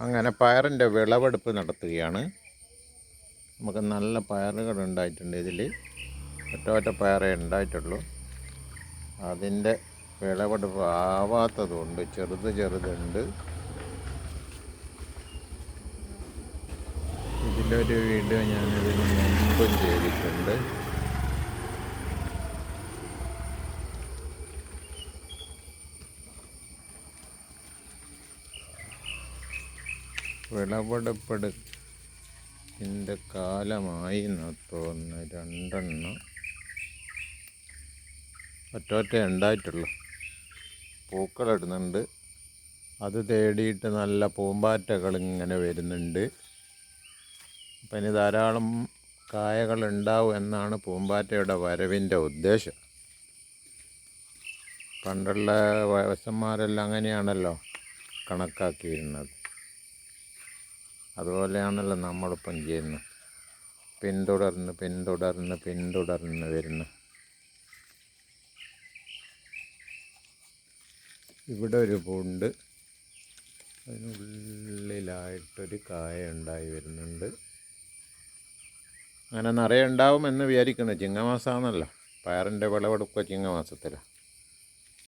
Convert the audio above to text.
അങ്ങനെ പയറിൻ്റെ വിളവെടുപ്പ് നടത്തുകയാണ്. നമുക്ക് നല്ല പയറുകൾ ഉണ്ടായിട്ടുണ്ട്. ഇതിൽ ഒറ്റ പയറേ ഉണ്ടായിട്ടുള്ളൂ. അതിൻ്റെ വിളവെടുപ്പ് ആവാത്തതുകൊണ്ട് ചെറുതുണ്ട്. ഇതിലൊരു വീഡിയോ ഞാനിതിന് മുമ്പും ചെയ്തിട്ടുണ്ട്. വിളവെടുപ്പിൻ്റെ കാലമായി എന്ന് തോന്നുന്നു. 2 എണ്ണം ഒറ്റ ഉണ്ടായിട്ടുള്ളൂ. പൂക്കളിടുന്നുണ്ട്. അത് തേടിയിട്ട് നല്ല പൂമ്പാറ്റകൾ ഇങ്ങനെ വരുന്നുണ്ട്. അപ്പം ഇനി ധാരാളം കായകൾ ഉണ്ടാവും എന്നാണ് പൂമ്പാറ്റയുടെ വരവിൻ്റെ ഉദ്ദേശം. പണ്ടുള്ള വയസ്സന്മാരെല്ലാം അങ്ങനെയാണല്ലോ കണക്കാക്കിയിരുന്നത്. അതുപോലെയാണല്ലോ നമ്മളിപ്പം ചെയ്യുന്നത്. പിന്തുടർന്ന് വരുന്നു. ഇവിടെ ഒരു പൂണ്ട്, അതിനുള്ളിലായിട്ടൊരു കായ ഉണ്ടായി വരുന്നുണ്ട്. അങ്ങനെ നിറയെ ഉണ്ടാവുമെന്ന് വിചാരിക്കുന്നു. ചിങ്ങമാസമാണല്ലോ, പയറിൻ്റെ വിളവെടുപ്പ് ചിങ്ങമാസത്തിലാണ്.